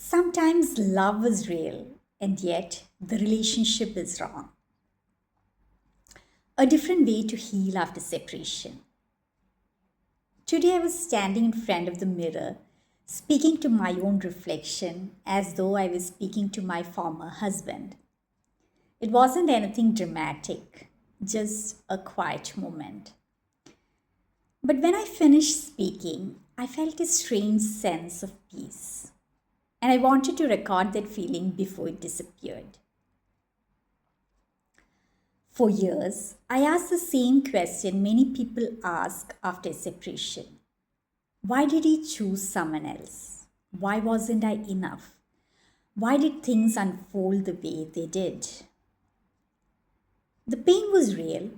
Sometimes love is real, and yet the relationship is wrong. A different way to heal after separation. Today I was standing in front of the mirror, speaking to my own reflection as though I was speaking to my former husband. It wasn't anything dramatic, just a quiet moment. But when I finished speaking, I felt a strange sense of peace. And I wanted to record that feeling before it disappeared. For years, I asked the same question many people ask after separation. Why did he choose someone else? Why wasn't I enough? Why did things unfold the way they did? The pain was real,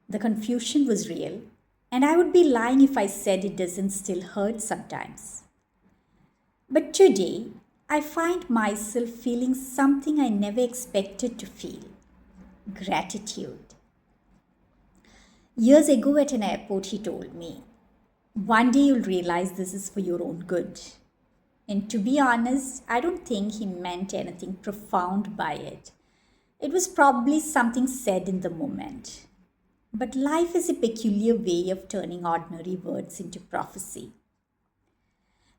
the confusion was real, and I would be lying if I said it doesn't still hurt sometimes. But today, I find myself feeling something I never expected to feel: gratitude. Years ago at an airport, he told me, "One day you'll realize this is for your own good." And to be honest, I don't think he meant anything profound by it. It was probably something said in the moment. But life is a peculiar way of turning ordinary words into prophecy.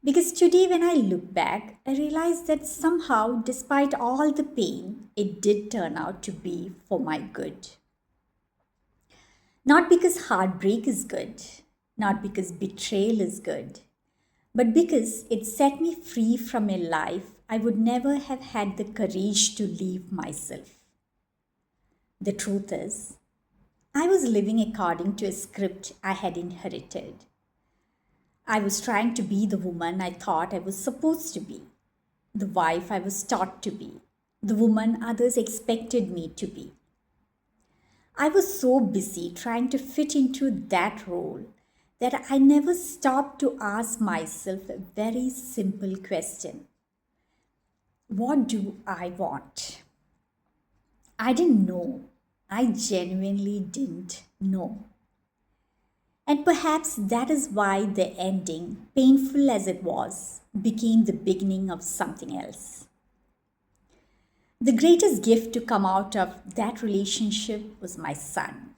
Because today, when I look back, I realize that somehow, despite all the pain, it did turn out to be for my good. Not because heartbreak is good, not because betrayal is good, but because it set me free from a life I would never have had the courage to live myself. The truth is, I was living according to a script I had inherited. I was trying to be the woman I thought I was supposed to be, the wife I was taught to be, the woman others expected me to be. I was so busy trying to fit into that role that I never stopped to ask myself a very simple question: what do I want? I didn't know. I genuinely didn't know. And perhaps that is why the ending, painful as it was, became the beginning of something else. The greatest gift to come out of that relationship was my son.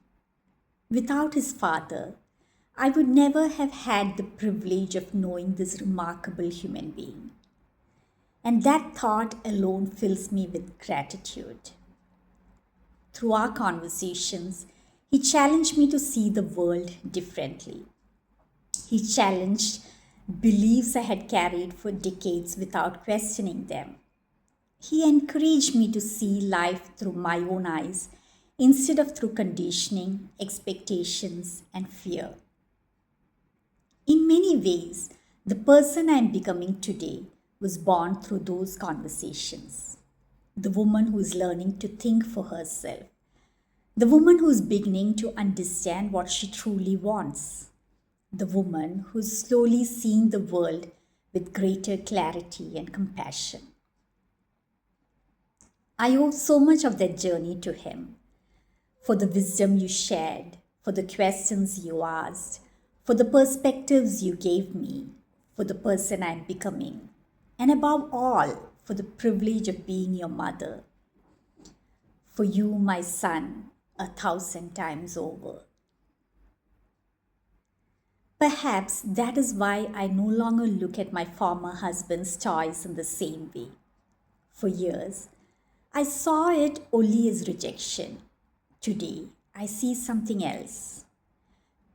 Without his father, I would never have had the privilege of knowing this remarkable human being. And that thought alone fills me with gratitude. Through our conversations, he challenged me to see the world differently. He challenged beliefs I had carried for decades without questioning them. He encouraged me to see life through my own eyes instead of through conditioning, expectations, and fear. In many ways, the person I am becoming today was born through those conversations. The woman who is learning to think for herself. The woman who is beginning to understand what she truly wants. The woman who is slowly seeing the world with greater clarity and compassion. I owe so much of that journey to him. For the wisdom you shared, for the questions you asked, for the perspectives you gave me, for the person I am becoming, and above all, for the privilege of being your mother. For you, my son, 1,000 times over. Perhaps that is why I no longer look at my former husband's choice in the same way. For years, I saw it only as rejection. Today, I see something else.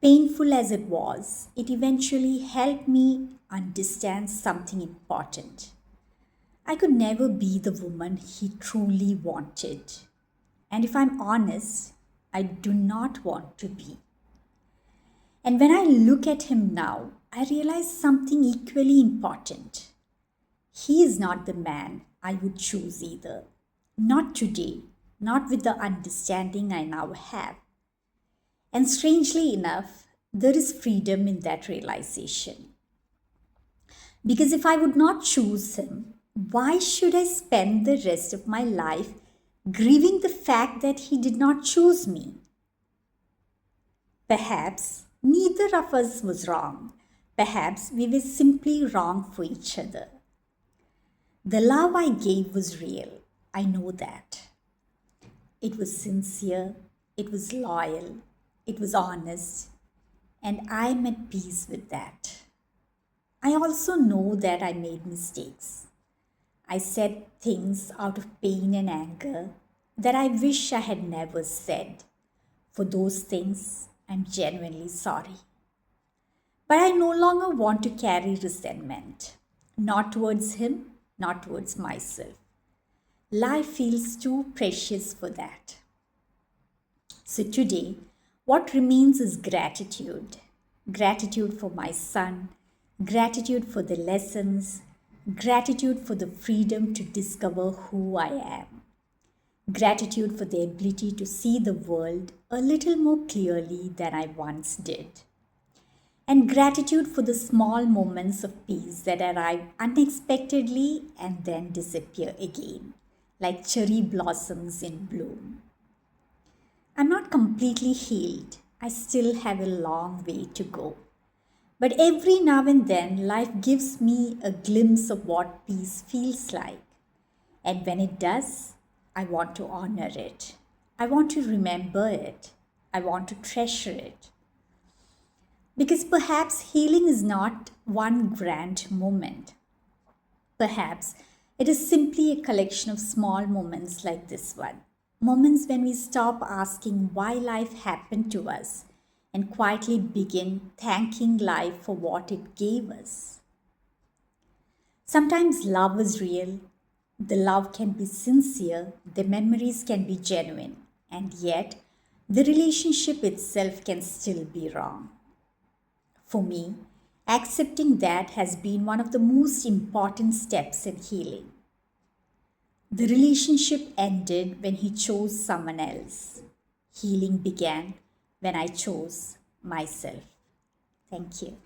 Painful as it was, it eventually helped me understand something important. I could never be the woman he truly wanted. And if I'm honest, I do not want to be. And when I look at him now, I realize something equally important. He is not the man I would choose either. Not today, not with the understanding I now have. And strangely enough, there is freedom in that realization. Because if I would not choose him, why should I spend the rest of my life grieving the fact that he did not choose me? Perhaps neither of us was wrong. Perhaps we were simply wrong for each other. The love I gave was real. I know that. It was sincere, it was loyal, it was honest, and I'm at peace with that. I also know that I made mistakes. I said things out of pain and anger that I wish I had never said. For those things, I'm genuinely sorry. But I no longer want to carry resentment. Not towards him, not towards myself. Life feels too precious for that. So today, what remains is gratitude. Gratitude for my son, gratitude for the lessons, gratitude for the freedom to discover who I am, gratitude for the ability to see the world a little more clearly than I once did, and gratitude for the small moments of peace that arrive unexpectedly and then disappear again, like cherry blossoms in bloom. I'm not completely healed. I still have a long way to go. But every now and then, life gives me a glimpse of what peace feels like. And when it does, I want to honor it. I want to remember it. I want to treasure it. Because perhaps healing is not one grand moment. Perhaps it is simply a collection of small moments like this one. Moments when we stop asking why life happened to us and quietly begin thanking life for what it gave us. Sometimes love is real, the love can be sincere, the memories can be genuine, and yet the relationship itself can still be wrong. For me, accepting that has been one of the most important steps in healing. The relationship ended when he chose someone else. Healing began when I chose myself. Thank you.